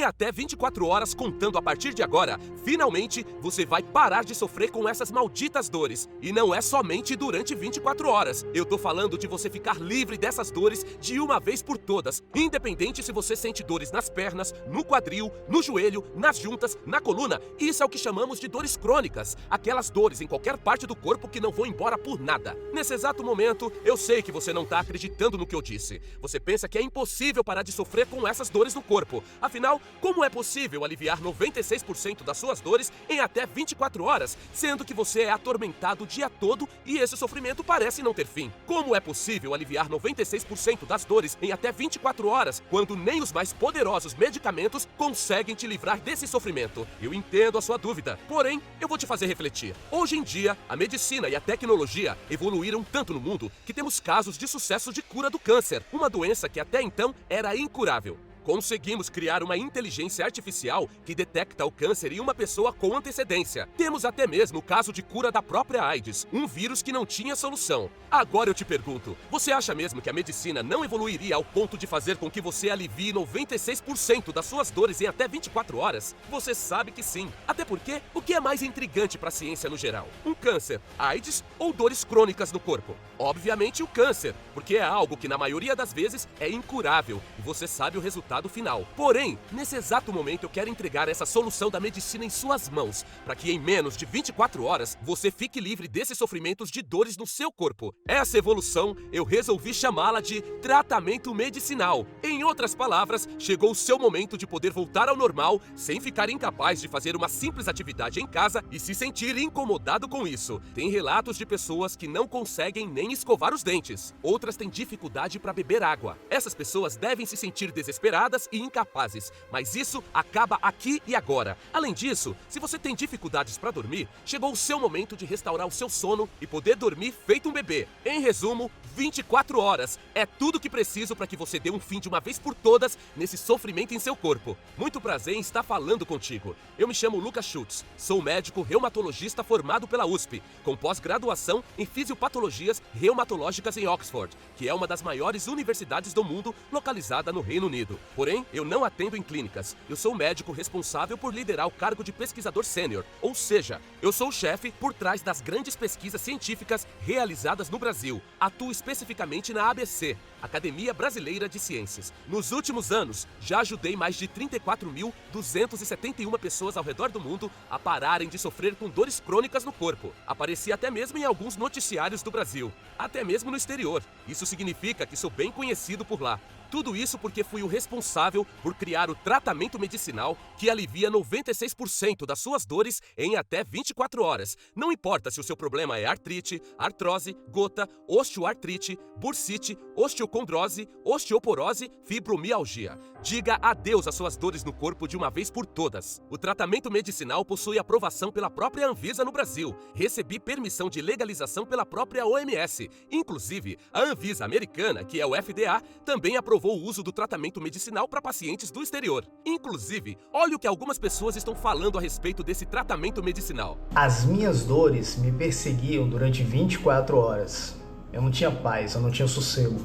Em até 24 horas, contando a partir de agora, finalmente você vai parar de sofrer com essas malditas dores. E não é somente durante 24 horas. Eu tô falando de você ficar livre dessas dores de uma vez por todas. Independente se você sente dores nas pernas, no quadril, no joelho, nas juntas, na coluna. Isso é o que chamamos de dores crônicas. Aquelas dores em qualquer parte do corpo que não vão embora por nada. Nesse exato momento, eu sei que você não tá acreditando no que eu disse. Você pensa que é impossível parar de sofrer com essas dores no corpo. Afinal, como é possível aliviar 96% das suas dores em até 24 horas, sendo que você é atormentado o dia todo e esse sofrimento parece não ter fim? Como é possível aliviar 96% das dores em até 24 horas, quando nem os mais poderosos medicamentos conseguem te livrar desse sofrimento? Eu entendo a sua dúvida, porém, eu vou te fazer refletir. Hoje em dia, a medicina e a tecnologia evoluíram tanto no mundo que temos casos de sucesso de cura do câncer, uma doença que até então era incurável. Conseguimos criar uma inteligência artificial que detecta o câncer em uma pessoa com antecedência. Temos até mesmo o caso de cura da própria AIDS, um vírus que não tinha solução. Agora eu te pergunto, você acha mesmo que a medicina não evoluiria ao ponto de fazer com que você alivie 96% das suas dores em até 24 horas? Você sabe que sim. Até porque, o que é mais intrigante para a ciência no geral? Um câncer, AIDS ou dores crônicas no corpo? Obviamente o câncer, porque é algo que na maioria das vezes é incurável e você sabe o resultado final. Porém, nesse exato momento eu quero entregar essa solução da medicina em suas mãos, para que em menos de 24 horas você fique livre desses sofrimentos de dores no seu corpo. Essa evolução eu resolvi chamá-la de tratamento medicinal. Em outras palavras, chegou o seu momento de poder voltar ao normal sem ficar incapaz de fazer uma simples atividade em casa e se sentir incomodado com isso. Tem relatos de pessoas que não conseguem nem escovar os dentes. Outras têm dificuldade para beber água. Essas pessoas devem se sentir desesperadas e incapazes, mas isso acaba aqui e agora. Além disso, se você tem dificuldades para dormir, chegou o seu momento de restaurar o seu sono e poder dormir feito um bebê. Em resumo, 24 horas é tudo que preciso para que você dê um fim de uma vez por todas nesse sofrimento em seu corpo. Muito prazer em estar falando contigo. Eu me chamo Lucas Schultz, sou médico reumatologista formado pela USP, com pós-graduação em fisiopatologias reumatológicas em Oxford, que é uma das maiores universidades do mundo localizada no Reino Unido. Porém, eu não atendo em clínicas. Eu sou o médico responsável por liderar o cargo de pesquisador sênior, ou seja, eu sou o chefe por trás das grandes pesquisas científicas realizadas no Brasil. Atuo especificamente na ABC, Academia Brasileira de Ciências. Nos últimos anos, já ajudei mais de 34.271 pessoas ao redor do mundo a pararem de sofrer com dores crônicas no corpo. Apareci até mesmo em alguns noticiários do Brasil, até mesmo no exterior. Isso significa que sou bem conhecido por lá. Tudo isso porque fui o responsável por criar o tratamento medicinal que alivia 96% das suas dores em até 24 horas. Não importa se o seu problema é artrite, artrose, gota, osteoartrite, bursite, osteocondrose, osteoporose, fibromialgia. Diga adeus às suas dores no corpo de uma vez por todas. O tratamento medicinal possui aprovação pela própria Anvisa no Brasil. Recebi permissão de legalização pela própria OMS. Inclusive, a Anvisa americana, que é o FDA, também aprovou o uso do tratamento medicinal para pacientes do exterior. Inclusive, olha o que algumas pessoas estão falando a respeito desse tratamento medicinal. As minhas dores me perseguiam durante 24 horas. Eu não tinha paz, eu não tinha sossego.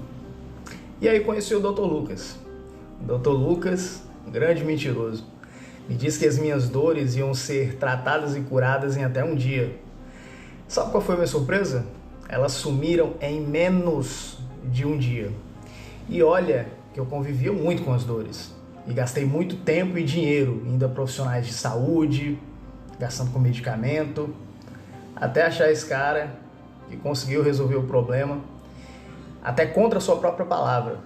E aí conheci o Dr. Lucas. O Dr. Lucas, um grande mentiroso, me disse que as minhas dores iam ser tratadas e curadas em até um dia. Sabe qual foi a minha surpresa? Elas sumiram em menos de um dia. E olha que eu convivia muito com as dores. E gastei muito tempo e dinheiro indo a profissionais de saúde, gastando com medicamento, até achar esse cara que conseguiu resolver o problema, até contra a sua própria palavra.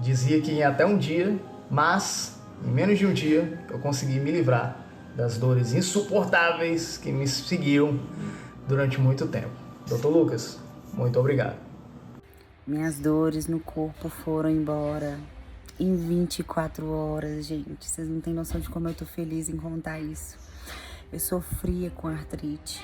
Dizia que em até um dia, mas em menos de um dia eu consegui me livrar das dores insuportáveis que me seguiam durante muito tempo. Dr. Lucas, muito obrigado. Minhas dores no corpo foram embora em 24 horas, gente. Vocês não têm noção de como eu tô feliz em contar isso. Eu sofria com artrite,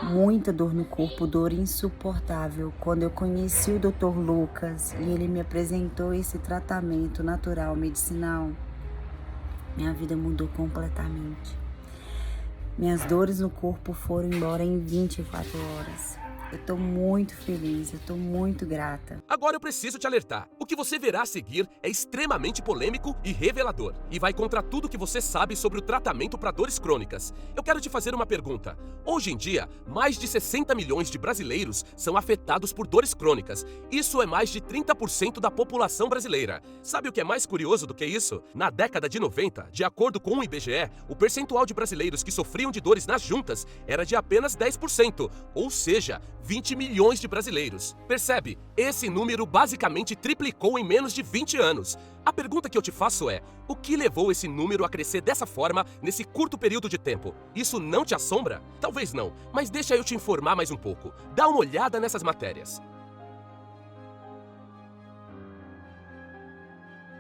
muita dor no corpo, dor insuportável. Quando eu conheci o Dr. Lucas e ele me apresentou esse tratamento natural, medicinal, minha vida mudou completamente. Minhas dores no corpo foram embora em 24 horas. Eu tô muito feliz, eu tô muito grata. Agora eu preciso te alertar. O que você verá a seguir é extremamente polêmico e revelador. E vai contra tudo que você sabe sobre o tratamento para dores crônicas. Eu quero te fazer uma pergunta. Hoje em dia, mais de 60 milhões de brasileiros são afetados por dores crônicas. Isso é mais de 30% da população brasileira. Sabe o que é mais curioso do que isso? Na década de 90, de acordo com o IBGE, o percentual de brasileiros que sofriam de dores nas juntas era de apenas 10%, ou seja, 20 milhões de brasileiros. Percebe? Esse número basicamente triplicou em menos de 20 anos. A pergunta que eu te faço é: o que levou esse número a crescer dessa forma nesse curto período de tempo? Isso não te assombra? Talvez não, mas deixa eu te informar mais um pouco. Dá uma olhada nessas matérias.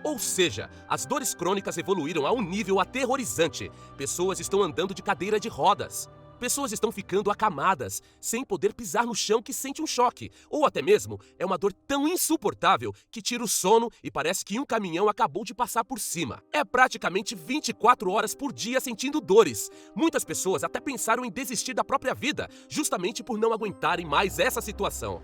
Ou seja, as dores crônicas evoluíram a um nível aterrorizante. Pessoas estão andando de cadeira de rodas. Pessoas estão ficando acamadas, sem poder pisar no chão que sente um choque. Ou até mesmo, é uma dor tão insuportável que tira o sono e parece que um caminhão acabou de passar por cima. É praticamente 24 horas por dia sentindo dores. Muitas pessoas até pensaram em desistir da própria vida, justamente por não aguentarem mais essa situação.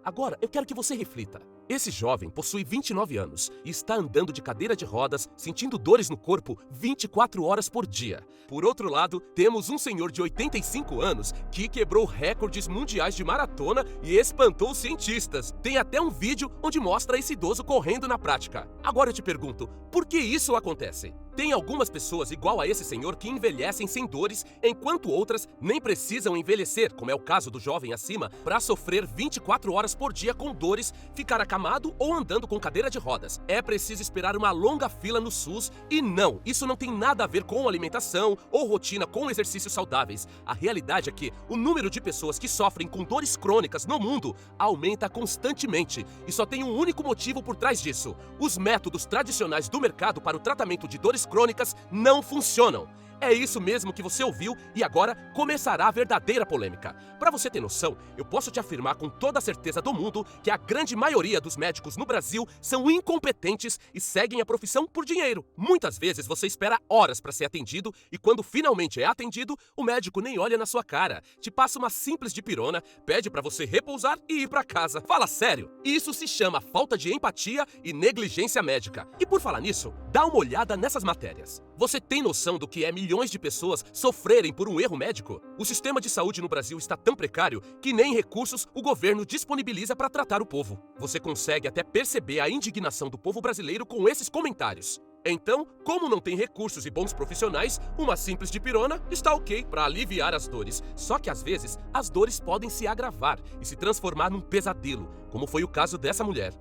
Agora, eu quero que você reflita. Esse jovem possui 29 anos e está andando de cadeira de rodas, sentindo dores no corpo 24 horas por dia. Por outro lado, temos um senhor de 85 anos que quebrou recordes mundiais de maratona e espantou os cientistas. Tem até um vídeo onde mostra esse idoso correndo na prática. Agora eu te pergunto, por que isso acontece? Tem algumas pessoas igual a esse senhor que envelhecem sem dores, enquanto outras nem precisam envelhecer, como é o caso do jovem acima, para sofrer 24 horas por dia com dores, ficar acamado ou andando com cadeira de rodas. É preciso esperar uma longa fila no SUS e não, isso não tem nada a ver com alimentação ou rotina com exercícios saudáveis. A realidade é que o número de pessoas que sofrem com dores crônicas no mundo aumenta constantemente e só tem um único motivo por trás disso. Os métodos tradicionais do mercado para o tratamento de dores crônicas não funcionam. É isso mesmo que você ouviu e agora começará a verdadeira polêmica. Para você ter noção, eu posso te afirmar com toda a certeza do mundo que a grande maioria dos médicos no Brasil são incompetentes e seguem a profissão por dinheiro. Muitas vezes você espera horas para ser atendido e quando finalmente é atendido, o médico nem olha na sua cara, te passa uma simples dipirona, pede para você repousar e ir para casa. Fala sério! Isso se chama falta de empatia e negligência médica. E por falar nisso, dá uma olhada nessas matérias. Você tem noção do que é milhões de pessoas sofrerem por um erro médico? O sistema de saúde no Brasil está tão precário que nem recursos o governo disponibiliza para tratar o povo. Você consegue até perceber a indignação do povo brasileiro com esses comentários. Então, como não tem recursos e bons profissionais, uma simples dipirona está ok para aliviar as dores. Só que às vezes, as dores podem se agravar e se transformar num pesadelo, como foi o caso dessa mulher.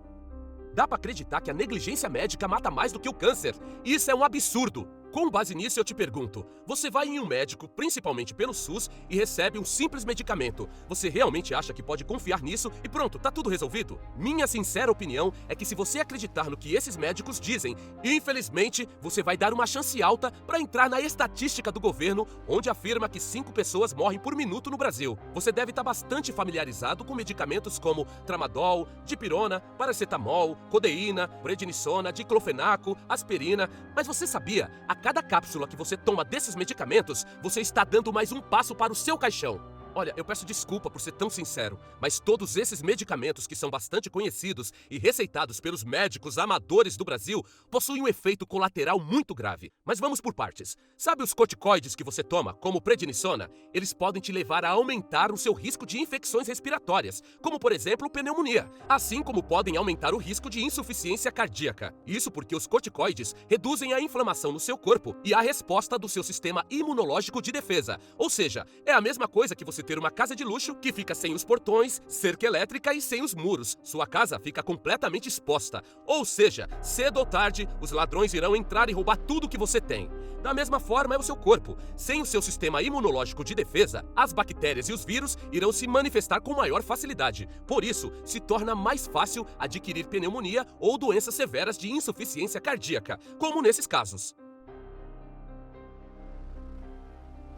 Dá para acreditar que a negligência médica mata mais do que o câncer? Isso é um absurdo! Com base nisso, eu te pergunto, você vai em um médico, principalmente pelo SUS, e recebe um simples medicamento. Você realmente acha que pode confiar nisso e pronto, tá tudo resolvido? Minha sincera opinião é que se você acreditar no que esses médicos dizem, infelizmente, você vai dar uma chance alta para entrar na estatística do governo, onde afirma que 5 pessoas morrem por minuto no Brasil. Você deve estar bastante familiarizado com medicamentos como tramadol, dipirona, paracetamol, codeína, prednisona, diclofenaco, aspirina, mas você sabia? A cada cápsula que você toma desses medicamentos, você está dando mais um passo para o seu caixão. Olha, eu peço desculpa por ser tão sincero, mas todos esses medicamentos que são bastante conhecidos e receitados pelos médicos amadores do Brasil possuem um efeito colateral muito grave. Mas vamos por partes. Sabe os corticoides que você toma, como prednisona? Eles podem te levar a aumentar o seu risco de infecções respiratórias, como por exemplo pneumonia, assim como podem aumentar o risco de insuficiência cardíaca. Isso porque os corticoides reduzem a inflamação no seu corpo e a resposta do seu sistema imunológico de defesa. Ou seja, é a mesma coisa que você ter uma casa de luxo que fica sem os portões, cerca elétrica e sem os muros. Sua casa fica completamente exposta. Ou seja, cedo ou tarde, os ladrões irão entrar e roubar tudo que você tem. Da mesma forma é o seu corpo. Sem o seu sistema imunológico de defesa, as bactérias e os vírus irão se manifestar com maior facilidade. Por isso, se torna mais fácil adquirir pneumonia ou doenças severas de insuficiência cardíaca, como nesses casos.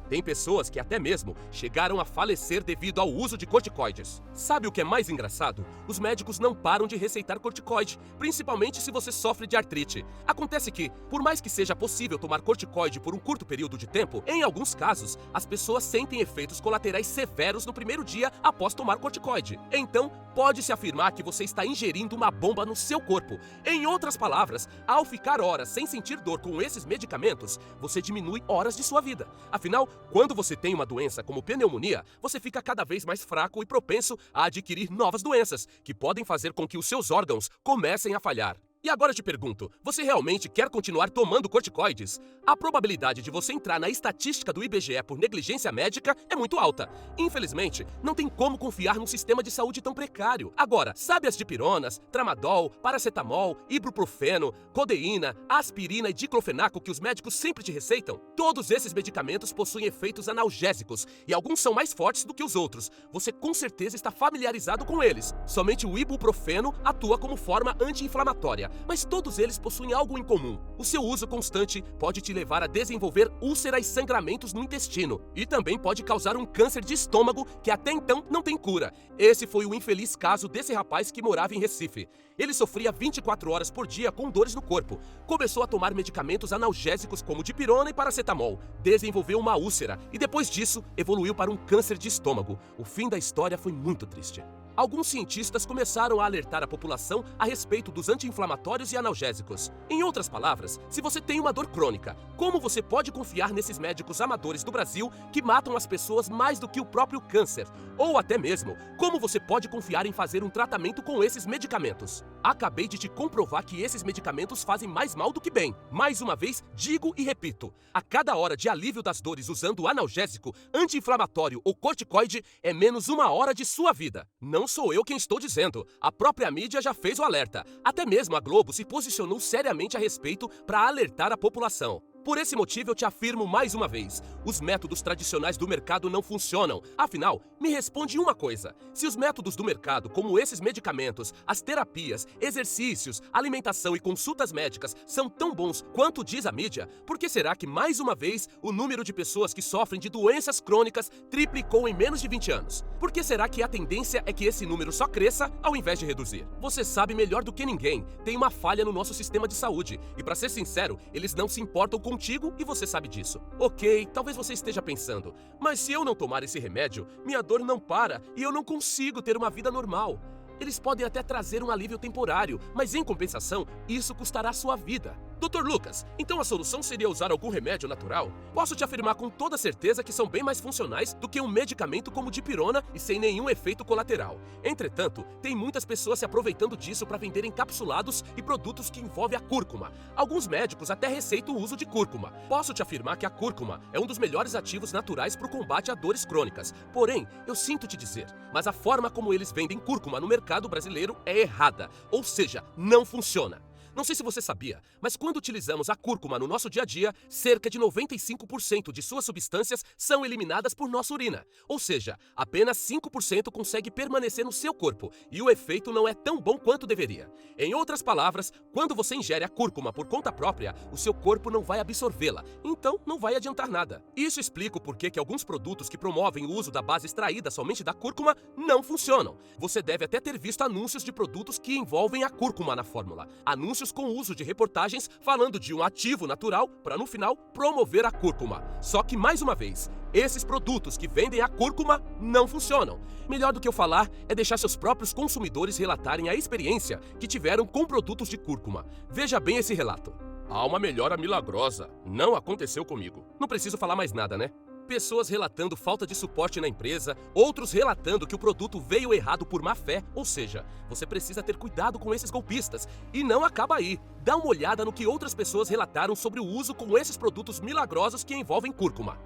Tem pessoas que até mesmo chegaram a falecer devido ao uso de corticoides. Sabe o que é mais engraçado? Os médicos não param de receitar corticoide, principalmente se você sofre de artrite. Acontece que, por mais que seja possível tomar corticoide por um curto período de tempo, em alguns casos, as pessoas sentem efeitos colaterais severos no primeiro dia após tomar corticoide. Então, pode-se afirmar que você está ingerindo uma bomba no seu corpo. Em outras palavras, ao ficar horas sem sentir dor com esses medicamentos, você diminui horas de sua vida. Afinal, quando você tem uma doença como pneumonia, você fica cada vez mais fraco e propenso a adquirir novas doenças, que podem fazer com que os seus órgãos comecem a falhar. E agora eu te pergunto, você realmente quer continuar tomando corticoides? A probabilidade de você entrar na estatística do IBGE por negligência médica é muito alta. Infelizmente, não tem como confiar num sistema de saúde tão precário. Agora, sabe as dipironas, tramadol, paracetamol, ibuprofeno, codeína, aspirina e diclofenaco que os médicos sempre te receitam? Todos esses medicamentos possuem efeitos analgésicos e alguns são mais fortes do que os outros. Você com certeza está familiarizado com eles. Somente o ibuprofeno atua como forma anti-inflamatória, mas todos eles possuem algo em comum. O seu uso constante pode te levar a desenvolver úlceras e sangramentos no intestino e também pode causar um câncer de estômago que até então não tem cura. Esse foi o infeliz caso desse rapaz que morava em Recife. Ele sofria 24 horas por dia com dores no corpo. Começou a tomar medicamentos analgésicos como dipirona e paracetamol. Desenvolveu uma úlcera e depois disso evoluiu para um câncer de estômago. O fim da história foi muito triste. Alguns cientistas começaram a alertar a população a respeito dos anti-inflamatórios e analgésicos. Em outras palavras, se você tem uma dor crônica, como você pode confiar nesses médicos amadores do Brasil que matam as pessoas mais do que o próprio câncer? Ou até mesmo, como você pode confiar em fazer um tratamento com esses medicamentos? Acabei de te comprovar que esses medicamentos fazem mais mal do que bem. Mais uma vez, digo e repito, a cada hora de alívio das dores usando analgésico, anti-inflamatório ou corticoide é menos uma hora de sua vida. Não sou eu quem estou dizendo. A própria mídia já fez o alerta. Até mesmo a Globo se posicionou seriamente a respeito para alertar a população. Por esse motivo eu te afirmo mais uma vez, os métodos tradicionais do mercado não funcionam. Afinal, me responde uma coisa, se os métodos do mercado, como esses medicamentos, as terapias, exercícios, alimentação e consultas médicas são tão bons quanto diz a mídia, por que será que mais uma vez o número de pessoas que sofrem de doenças crônicas triplicou em menos de 20 anos? Por que será que a tendência é que esse número só cresça ao invés de reduzir? Você sabe melhor do que ninguém, tem uma falha no nosso sistema de saúde e, para ser sincero, eles não se importam contigo e você sabe disso. Ok, talvez você esteja pensando, mas se eu não tomar esse remédio, minha dor não para e eu não consigo ter uma vida normal. Eles podem até trazer um alívio temporário, mas em compensação, isso custará sua vida. Dr. Lucas, então a solução seria usar algum remédio natural? Posso te afirmar com toda certeza que são bem mais funcionais do que um medicamento como dipirona e sem nenhum efeito colateral. Entretanto, tem muitas pessoas se aproveitando disso para vender encapsulados e produtos que envolvem a cúrcuma. Alguns médicos até receitam o uso de cúrcuma. Posso te afirmar que a cúrcuma é um dos melhores ativos naturais para o combate a dores crônicas. Porém, eu sinto te dizer, mas a forma como eles vendem cúrcuma no mercado brasileiro é errada, ou seja, não funciona. Não sei se você sabia, mas quando utilizamos a cúrcuma no nosso dia a dia, cerca de 95% de suas substâncias são eliminadas por nossa urina. Ou seja, apenas 5% consegue permanecer no seu corpo e o efeito não é tão bom quanto deveria. Em outras palavras, quando você ingere a cúrcuma por conta própria, o seu corpo não vai absorvê-la, então não vai adiantar nada. Isso explica o porquê que alguns produtos que promovem o uso da base extraída somente da cúrcuma não funcionam. Você deve até ter visto anúncios de produtos que envolvem a cúrcuma na fórmula. Anúncios com o uso de reportagens falando de um ativo natural para no final promover a cúrcuma. Só que mais uma vez, esses produtos que vendem a cúrcuma não funcionam. Melhor do que eu falar é deixar seus próprios consumidores relatarem a experiência que tiveram com produtos de cúrcuma. Veja bem esse relato. Há uma melhora milagrosa. Não aconteceu comigo. Não preciso falar mais nada, né? Pessoas relatando falta de suporte na empresa, outros relatando que o produto veio errado por má fé, ou seja, você precisa ter cuidado com esses golpistas. E não acaba aí. Dá uma olhada no que outras pessoas relataram sobre o uso com esses produtos milagrosos que envolvem cúrcuma.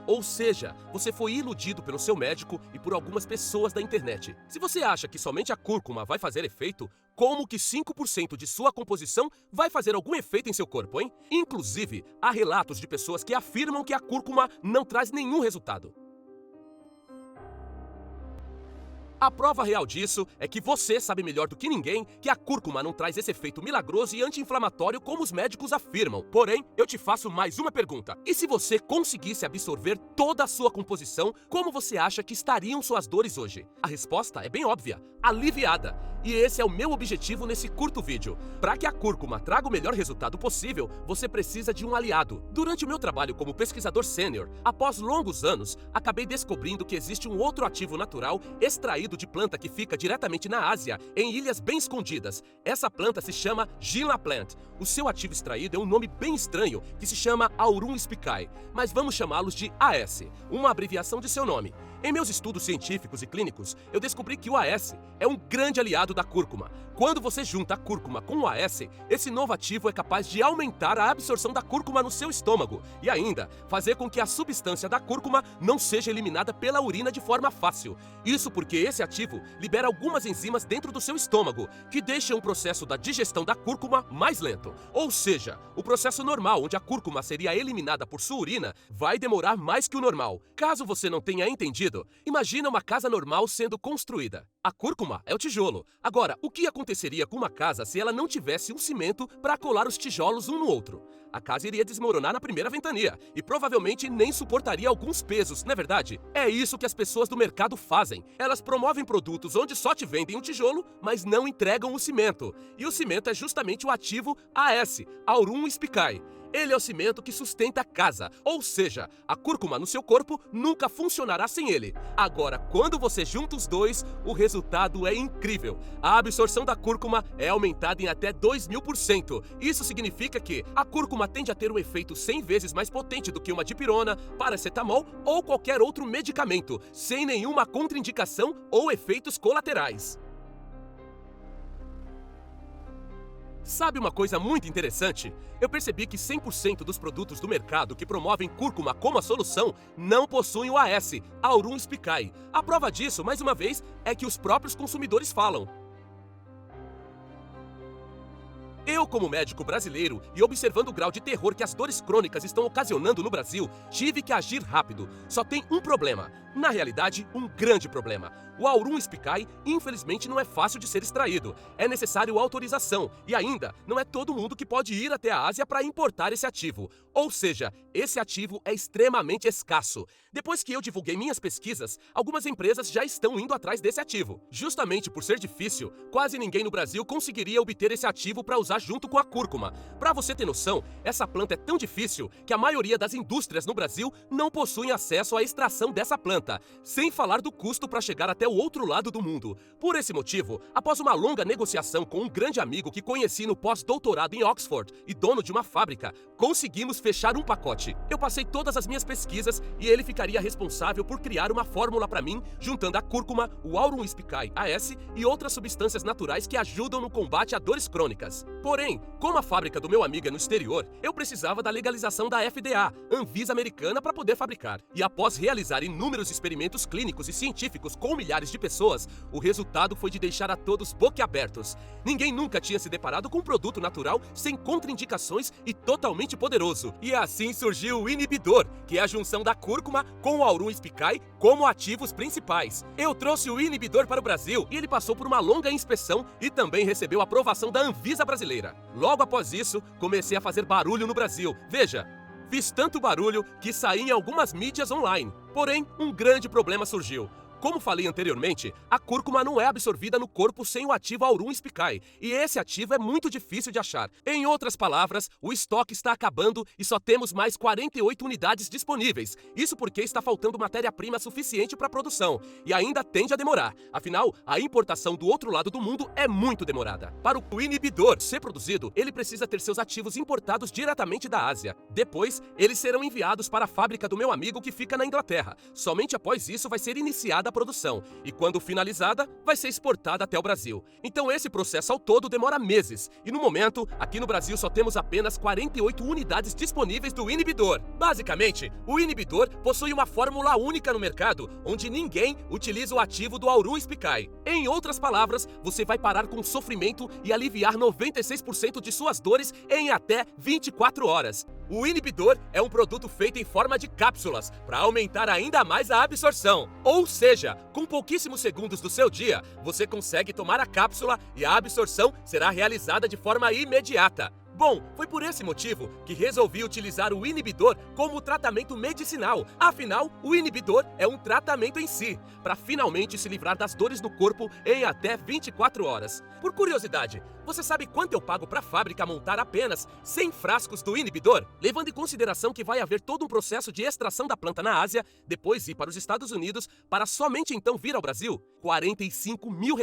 Ou seja, você foi iludido pelo seu médico e por algumas pessoas da internet. Se você acha que somente a cúrcuma vai fazer efeito, como que 5% de sua composição vai fazer algum efeito em seu corpo, hein? Inclusive, há relatos de pessoas que afirmam que a cúrcuma não traz nenhum resultado. A prova real disso é que você sabe melhor do que ninguém que a cúrcuma não traz esse efeito milagroso e anti-inflamatório como os médicos afirmam. Porém, eu te faço mais uma pergunta. E se você conseguisse absorver toda a sua composição, como você acha que estariam suas dores hoje? A resposta é bem óbvia: aliviada. E esse é o meu objetivo nesse curto vídeo. Para que a cúrcuma traga o melhor resultado possível, você precisa de um aliado. Durante o meu trabalho como pesquisador sênior, após longos anos, acabei descobrindo que existe um outro ativo natural extraído de planta que fica diretamente na Ásia, em ilhas bem escondidas. Essa planta se chama Gila Plant. O seu ativo extraído é um nome bem estranho, que se chama Aurum spicae, mas vamos chamá-los de AS, uma abreviação de seu nome. Em meus estudos científicos e clínicos, eu descobri que o AS é um grande aliado da cúrcuma. Quando você junta a cúrcuma com o AS, esse novo ativo é capaz de aumentar a absorção da cúrcuma no seu estômago e ainda fazer com que a substância da cúrcuma não seja eliminada pela urina de forma fácil. Isso porque esse ativo libera algumas enzimas dentro do seu estômago, que deixam o processo da digestão da cúrcuma mais lento. Ou seja, o processo normal, onde a cúrcuma seria eliminada por sua urina, vai demorar mais que o normal. Caso você não tenha entendido, imagina uma casa normal sendo construída. A cúrcuma é o tijolo. Agora, o que aconteceria com uma casa se ela não tivesse um cimento para colar os tijolos um no outro? A casa iria desmoronar na primeira ventania e provavelmente nem suportaria alguns pesos, não é verdade? É isso que as pessoas do mercado fazem. Elas promovem produtos onde só te vendem o tijolo, mas não entregam o cimento. E o cimento é justamente o ativo AS, Aurum spicae. Ele é o cimento que sustenta a casa, ou seja, a cúrcuma no seu corpo nunca funcionará sem ele. Agora, quando você junta os dois, o resultado é incrível. A absorção da cúrcuma é aumentada em até 2000%. Isso significa que a cúrcuma tende a ter um efeito 100 vezes mais potente do que uma dipirona, paracetamol ou qualquer outro medicamento, sem nenhuma contraindicação ou efeitos colaterais. Sabe uma coisa muito interessante? Eu percebi que 100% dos produtos do mercado que promovem cúrcuma como a solução não possuem o AS, Aurum spicae. A prova disso, mais uma vez, é que os próprios consumidores falam. Eu, como médico brasileiro e observando o grau de terror que as dores crônicas estão ocasionando no Brasil, tive que agir rápido. Só tem um problema. Na realidade, um grande problema. O Aurum spicae, infelizmente, não é fácil de ser extraído. É necessário autorização e ainda não é todo mundo que pode ir até a Ásia para importar esse ativo. Ou seja, esse ativo é extremamente escasso. Depois que eu divulguei minhas pesquisas, algumas empresas já estão indo atrás desse ativo. Justamente por ser difícil, quase ninguém no Brasil conseguiria obter esse ativo para usar junto com a cúrcuma. Para você ter noção, essa planta é tão difícil que a maioria das indústrias no Brasil não possuem acesso à extração dessa planta, sem falar do custo para chegar até o outro lado do mundo. Por esse motivo, após uma longa negociação com um grande amigo que conheci no pós-doutorado em Oxford e dono de uma fábrica, conseguimos fechar um pacote. Eu passei todas as minhas pesquisas e ele ficaria responsável por criar uma fórmula para mim, juntando a cúrcuma, o Aurum spicae AS e outras substâncias naturais que ajudam no combate a dores crônicas. Porém, como a fábrica do meu amigo é no exterior, eu precisava da legalização da FDA, Anvisa americana, para poder fabricar. E após realizar inúmeros experimentos clínicos e científicos com milhares de pessoas, o resultado foi de deixar a todos boquiabertos. Ninguém nunca tinha se deparado com um produto natural sem contraindicações e totalmente poderoso. E assim surgiu o inibidor, que é a junção da cúrcuma com o Aurum spicae como ativos principais. Eu trouxe o inibidor para o Brasil e ele passou por uma longa inspeção e também recebeu a aprovação da Anvisa brasileira. Logo após isso, comecei a fazer barulho no Brasil. Veja, fiz tanto barulho que saí em algumas mídias online. Porém, um grande problema surgiu. Como falei anteriormente, a cúrcuma não é absorvida no corpo sem o ativo Aurum spicae, e esse ativo é muito difícil de achar. Em outras palavras, o estoque está acabando e só temos mais 48 unidades disponíveis. Isso porque está faltando matéria-prima suficiente para a produção, e ainda tende a demorar. Afinal, a importação do outro lado do mundo é muito demorada. Para o inibidor ser produzido, ele precisa ter seus ativos importados diretamente da Ásia. Depois, eles serão enviados para a fábrica do meu amigo que fica na Inglaterra. Somente após isso vai ser iniciada a produção, e quando finalizada, vai ser exportada até o Brasil. Então esse processo ao todo demora meses, e no momento, aqui no Brasil só temos apenas 48 unidades disponíveis do inibidor. Basicamente, o inibidor possui uma fórmula única no mercado, onde ninguém utiliza o ativo do Aurum spicae. Em outras palavras, você vai parar com o sofrimento e aliviar 96% de suas dores em até 24 horas. O inibidor é um produto feito em forma de cápsulas para aumentar ainda mais a absorção. Ou seja, com pouquíssimos segundos do seu dia, você consegue tomar a cápsula e a absorção será realizada de forma imediata. Bom, foi por esse motivo que resolvi utilizar o inibidor como tratamento medicinal. Afinal, o inibidor é um tratamento em si, para finalmente se livrar das dores no corpo em até 24 horas. Por curiosidade, você sabe quanto eu pago para a fábrica montar apenas 100 frascos do inibidor? Levando em consideração que vai haver todo um processo de extração da planta na Ásia, depois ir para os Estados Unidos, para somente então vir ao Brasil? R$45 mil,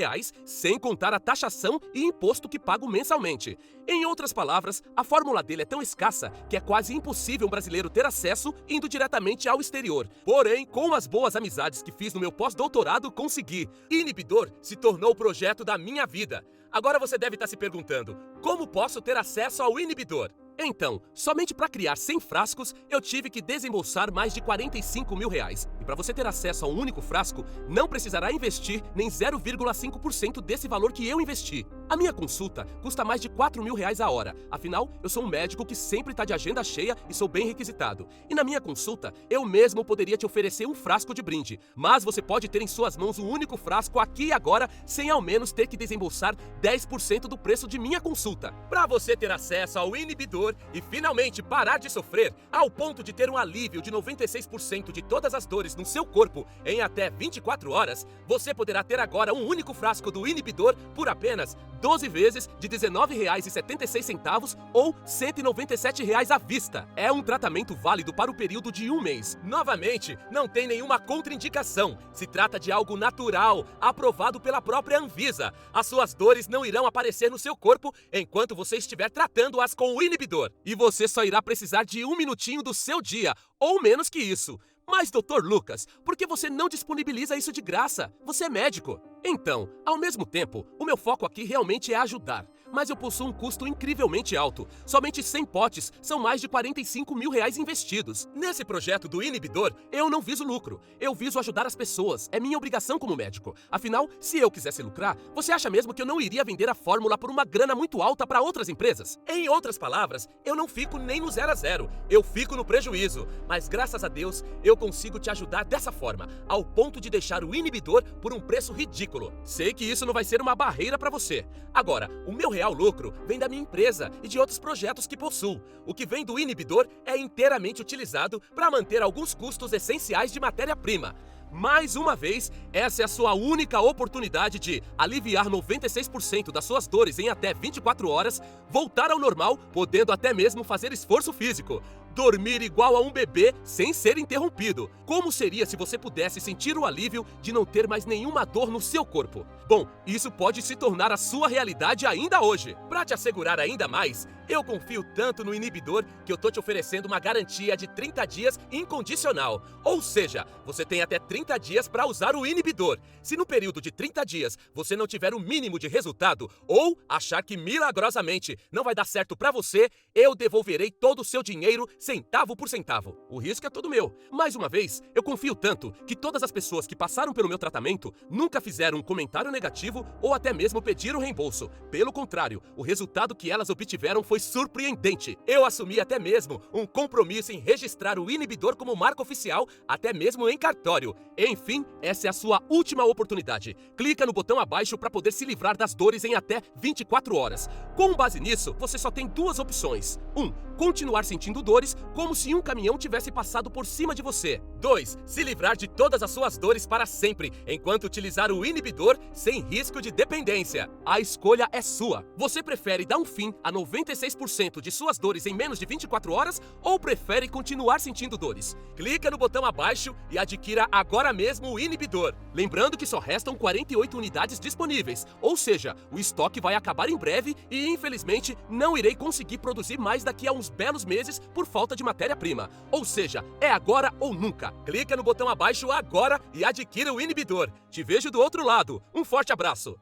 sem contar a taxação e imposto que pago mensalmente. Em outras palavras, a fórmula dele é tão escassa que é quase impossível um brasileiro ter acesso indo diretamente ao exterior. Porém, com as boas amizades que fiz no meu pós-doutorado, consegui. Inibidor se tornou o projeto da minha vida. Agora você deve estar se perguntando, como posso ter acesso ao inibidor? Então, somente para criar 100 frascos, eu tive que desembolsar mais de R$45 mil. E para você ter acesso a um único frasco, não precisará investir nem 0,5% desse valor que eu investi. A minha consulta custa mais de R$4 mil a hora. Afinal, eu sou um médico que sempre está de agenda cheia e sou bem requisitado. E na minha consulta, eu mesmo poderia te oferecer um frasco de brinde. Mas você pode ter em suas mãos um único frasco aqui e agora, sem ao menos ter que desembolsar 10% do preço de minha consulta. Para você ter acesso ao inibidor e finalmente parar de sofrer, ao ponto de ter um alívio de 96% de todas as dores no seu corpo em até 24 horas, você poderá ter agora um único frasco do inibidor por apenas 12 vezes de R$19,76 ou R$197 à vista. É um tratamento válido para o período de um mês. Novamente, não tem nenhuma contraindicação. Se trata de algo natural, aprovado pela própria Anvisa. As suas dores não irão aparecer no seu corpo enquanto você estiver tratando-as com o inibidor. E você só irá precisar de 1 minutinho do seu dia, ou menos que isso. Mas, Dr. Lucas, por que você não disponibiliza isso de graça? Você é médico. Então, ao mesmo tempo, o meu foco aqui realmente é ajudar. Mas eu possuo um custo incrivelmente alto. Somente 100 potes são mais de R$45 mil investidos. Nesse projeto do inibidor, eu não viso lucro. Eu viso ajudar as pessoas. É minha obrigação como médico. Afinal, se eu quisesse lucrar, você acha mesmo que eu não iria vender a fórmula por uma grana muito alta para outras empresas? Em outras palavras, eu não fico nem no 0 a 0. Eu fico no prejuízo. Mas graças a Deus, eu consigo te ajudar dessa forma, ao ponto de deixar o inibidor por um preço ridículo. Sei que isso não vai ser uma barreira para você. Agora, o meu real lucro vem da minha empresa e de outros projetos que possuo. O que vem do inibidor é inteiramente utilizado para manter alguns custos essenciais de matéria-prima. Mais uma vez, essa é a sua única oportunidade de aliviar 96% das suas dores em até 24 horas, voltar ao normal, podendo até mesmo fazer esforço físico. Dormir igual a um bebê sem ser interrompido. Como seria se você pudesse sentir o alívio de não ter mais nenhuma dor no seu corpo? Bom, isso pode se tornar a sua realidade ainda hoje. Para te assegurar ainda mais, eu confio tanto no inibidor que eu tô te oferecendo uma garantia de 30 dias incondicional. Ou seja, você tem até 30 dias para usar o inibidor. Se no período de 30 dias você não tiver o mínimo de resultado ou achar que milagrosamente não vai dar certo para você, eu devolverei todo o seu dinheiro centavo por centavo. O risco é todo meu. Mais uma vez, eu confio tanto que todas as pessoas que passaram pelo meu tratamento nunca fizeram um comentário negativo ou até mesmo pediram reembolso. Pelo contrário, o resultado que elas obtiveram foi surpreendente. Eu assumi até mesmo um compromisso em registrar o inibidor como marca oficial, até mesmo em cartório. Enfim, essa é a sua última oportunidade. Clica no botão abaixo para poder se livrar das dores em até 24 horas. Com base nisso, você só tem duas opções. 1. Continuar sentindo dores como se um caminhão tivesse passado por cima de você. 2. Se livrar de todas as suas dores para sempre, enquanto utilizar o inibidor sem risco de dependência. A escolha é sua. Você prefere dar um fim a 96% de suas dores em menos de 24 horas ou prefere continuar sentindo dores? Clica no botão abaixo e adquira agora mesmo o inibidor. Lembrando que só restam 48 unidades disponíveis, ou seja, o estoque vai acabar em breve e infelizmente não irei conseguir produzir mais daqui a uns belos meses por falta de matéria-prima. Ou seja, é agora ou nunca. Clica no botão abaixo agora e adquira o inibidor. Te vejo do outro lado. Um forte abraço.